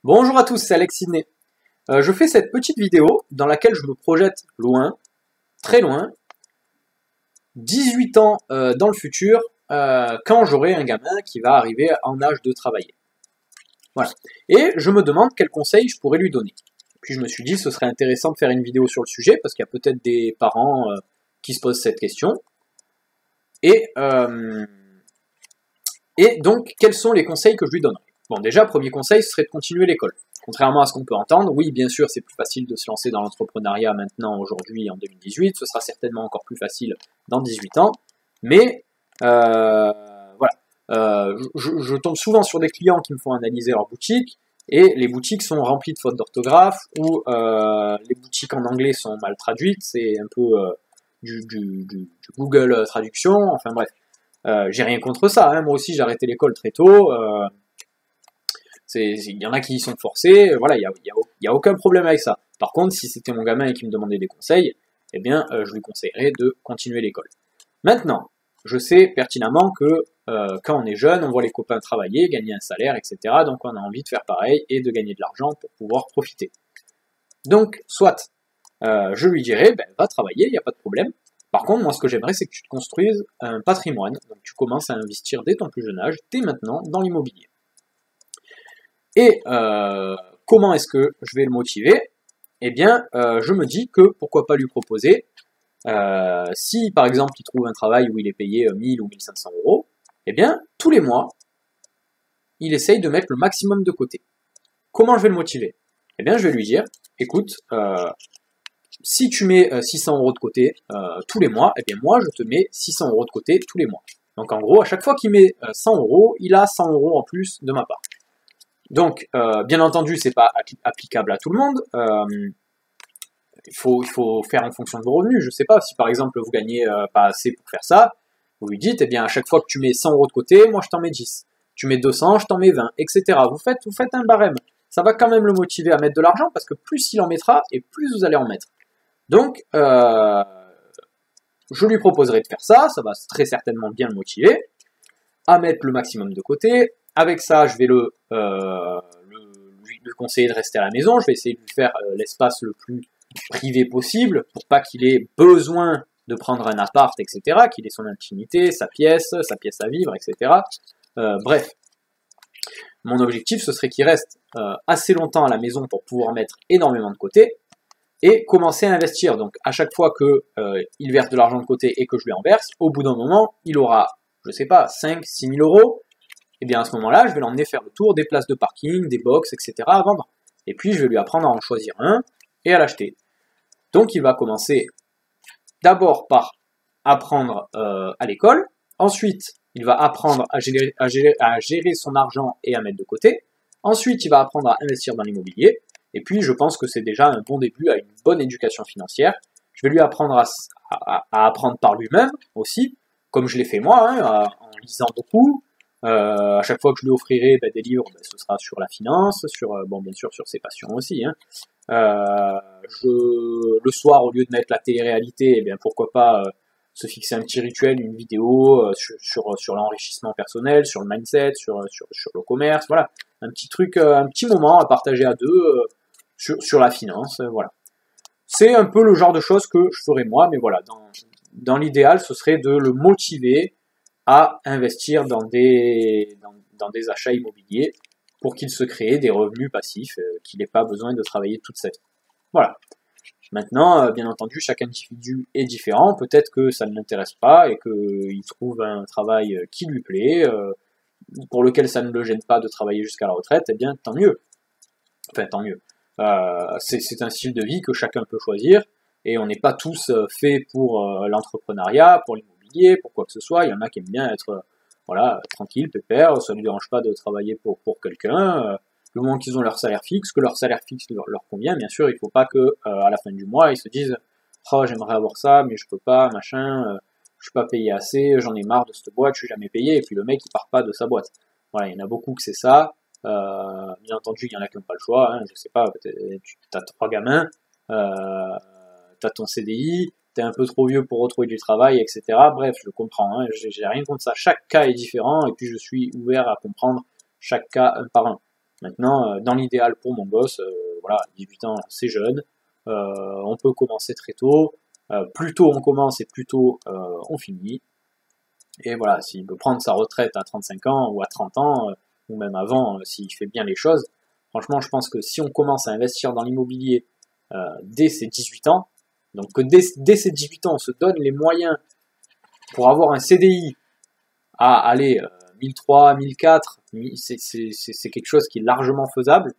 Bonjour à tous, c'est Alex Sidney. Je fais cette petite vidéo dans laquelle je me projette loin, très loin, 18 ans dans le futur, quand j'aurai un gamin qui va arriver en âge de travailler. Voilà. Et je me demande quels conseils je pourrais lui donner. Puis je me suis dit ce serait intéressant de faire une vidéo sur le sujet, parce qu'il y a peut-être des parents qui se posent cette question. Et donc, quels sont les conseils que je lui donnerai? Bon, déjà, premier conseil, ce serait de continuer l'école. Contrairement à ce qu'on peut entendre, oui, bien sûr, c'est plus facile de se lancer dans l'entrepreneuriat maintenant, aujourd'hui, en 2018. Ce sera certainement encore plus facile dans 18 ans. Mais, voilà. Je tombe souvent sur des clients qui me font analyser leur boutique, et les boutiques sont remplies de fautes d'orthographe, ou les boutiques en anglais sont mal traduites. C'est un peu du Google Traduction, enfin bref. J'ai rien contre ça, hein. Moi aussi j'ai arrêté l'école très tôt. Il y en a qui y sont forcés, voilà, y a aucun problème avec ça. Par contre, si c'était mon gamin et qu'il me demandait des conseils, eh bien, je lui conseillerais de continuer l'école. Maintenant, je sais pertinemment que quand on est jeune, on voit les copains travailler, gagner un salaire, etc. Donc on a envie de faire pareil et de gagner de l'argent pour pouvoir profiter. Donc, soit je lui dirais, ben, va travailler, il n'y a pas de problème. Par contre, moi, ce que j'aimerais, c'est que tu te construises un patrimoine. Donc, tu commences à investir dès ton plus jeune âge, dès maintenant, dans l'immobilier. Et comment est-ce que je vais le motiver? Eh bien, je me dis que pourquoi pas lui proposer, si par exemple il trouve un travail où il est payé 1000 ou 1500 euros, eh bien, tous les mois, il essaye de mettre le maximum de côté. Comment je vais le motiver? Eh bien, je vais lui dire, écoute, si tu mets 600 euros de côté tous les mois, eh bien moi je te mets 600 euros de côté tous les mois. Donc en gros, à chaque fois qu'il met 100 euros, il a 100 euros en plus de ma part. Donc, bien entendu, c'est pas applicable à tout le monde. Il faut faire en fonction de vos revenus. Je sais pas, si par exemple vous gagnez pas assez pour faire ça, vous lui dites, eh bien à chaque fois que tu mets 100 euros de côté, moi je t'en mets 10. Tu mets 200, je t'en mets 20, etc. Vous faites un barème. Ça va quand même le motiver à mettre de l'argent, parce que plus il en mettra, et plus vous allez en mettre. Donc, je lui proposerai de faire ça, ça va très certainement bien le motiver, à mettre le maximum de côté. Avec ça, je vais lui conseiller de rester à la maison, je vais essayer de lui faire l'espace le plus privé possible, pour pas qu'il ait besoin de prendre un appart, etc., qu'il ait son intimité, sa pièce à vivre, etc. Bref, mon objectif, ce serait qu'il reste assez longtemps à la maison pour pouvoir mettre énormément de côté, et commencer à investir. Donc à chaque fois qu'il verse de l'argent de côté et que je lui en verse, au bout d'un moment, il aura, je sais pas, 5, 6 000 euros, et bien à ce moment-là, je vais l'emmener faire le tour des places de parking, des box, etc. à vendre. Et puis je vais lui apprendre à en choisir un et à l'acheter. Donc il va commencer d'abord par apprendre à l'école, ensuite il va apprendre à gérer son argent et à mettre de côté, ensuite il va apprendre à investir dans l'immobilier, et puis je pense que c'est déjà un bon début à une bonne éducation financière. Je vais lui apprendre à apprendre par lui-même aussi, comme je l'ai fait moi, hein, en lisant beaucoup. À chaque fois que je lui offrirai des livres, ce sera sur la finance, sur bon bien sûr sur ses passions aussi. Hein. Le soir, au lieu de mettre la télé-réalité, eh bien pourquoi pas se fixer un petit rituel, une vidéo sur l'enrichissement personnel, sur le mindset, sur le commerce, voilà, un petit truc, un petit moment à partager à deux sur la finance, voilà. C'est un peu le genre de choses que je ferais moi, mais voilà, dans l'idéal, ce serait de le motiver à investir dans des achats immobiliers pour qu'il se crée des revenus passifs, qu'il n'ait pas besoin de travailler toute sa vie. Voilà. Maintenant, bien entendu, chaque individu est différent. Peut-être que ça ne l'intéresse pas et qu'il trouve un travail qui lui plaît, pour lequel ça ne le gêne pas de travailler jusqu'à la retraite. Eh bien, tant mieux. Enfin, tant mieux. C'est un style de vie que chacun peut choisir et on n'est pas tous faits pour l'entrepreneuriat, pour l'immobilier, pour quoi que ce soit. Il y en a qui aiment bien être voilà, tranquille, pépère, ça ne lui dérange pas de travailler pour quelqu'un. Du moment qu'ils ont leur salaire fixe, que leur salaire fixe leur convient, bien sûr, il ne faut pas que à la fin du mois, ils se disent oh j'aimerais avoir ça, mais je peux pas, machin, je suis pas payé assez, j'en ai marre de cette boîte, je suis jamais payé, et puis le mec il part pas de sa boîte. Voilà, il y en a beaucoup que c'est ça. Bien entendu, il y en a qui n'ont pas le choix, hein, je sais pas, tu as 3 gamins, t'as ton CDI, t'es un peu trop vieux pour retrouver du travail, etc. Bref, je comprends, j'ai rien contre ça. Chaque cas est différent et puis je suis ouvert à comprendre chaque cas un par un. Maintenant, dans l'idéal pour mon boss, voilà, 18 ans, c'est jeune, on peut commencer très tôt, plus tôt on commence et plus tôt on finit. Et voilà, s'il peut prendre sa retraite à 35 ans ou à 30 ans, ou même avant, s'il fait bien les choses, franchement, je pense que si on commence à investir dans l'immobilier dès ses 18 ans, donc que dès ses 18 ans, on se donne les moyens pour avoir un CDI à aller 1003, 1004, c'est quelque chose qui est largement faisable.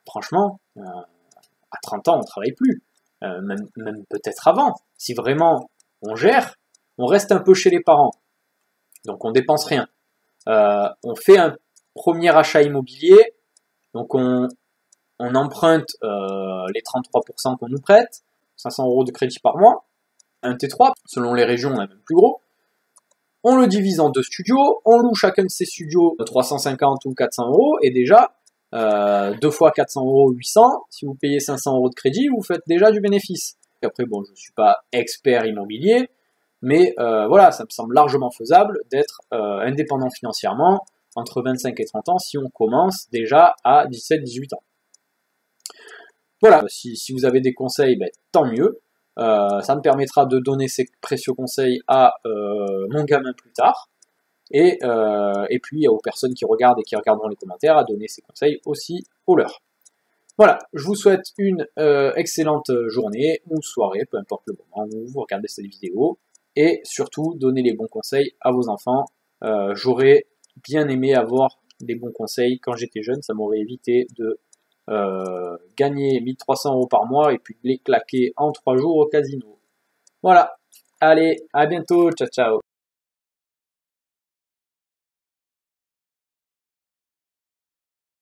Franchement, à 30 ans, on ne travaille plus. Même peut-être avant. Si vraiment on gère, on reste un peu chez les parents. Donc on dépense rien. On fait un premier achat immobilier. Donc on emprunte les 33% qu'on nous prête, 500 € de crédit par mois, un T3, selon les régions on a même plus gros. On le divise en 2 studios, on loue chacun de ces studios 350 ou 400 €, et déjà, 2 fois 400 €, 800, si vous payez 500 € de crédit, vous faites déjà du bénéfice. Après, bon, je ne suis pas expert immobilier, mais voilà, ça me semble largement faisable d'être indépendant financièrement entre 25 et 30 ans si on commence déjà à 17-18 ans. Voilà, si vous avez des conseils, ben, tant mieux. Ça me permettra de donner ces précieux conseils à mon gamin plus tard. Et puis aux personnes qui regardent et qui regarderont les commentaires, à donner ces conseils aussi aux leurs. Voilà, je vous souhaite une excellente journée ou soirée, peu importe le moment où vous regardez cette vidéo. Et surtout, donnez les bons conseils à vos enfants. J'aurais bien aimé avoir des bons conseils quand j'étais jeune, ça m'aurait évité de gagner 1300 € par mois et puis de les claquer en 3 jours au casino. Voilà, allez, à bientôt, ciao ciao.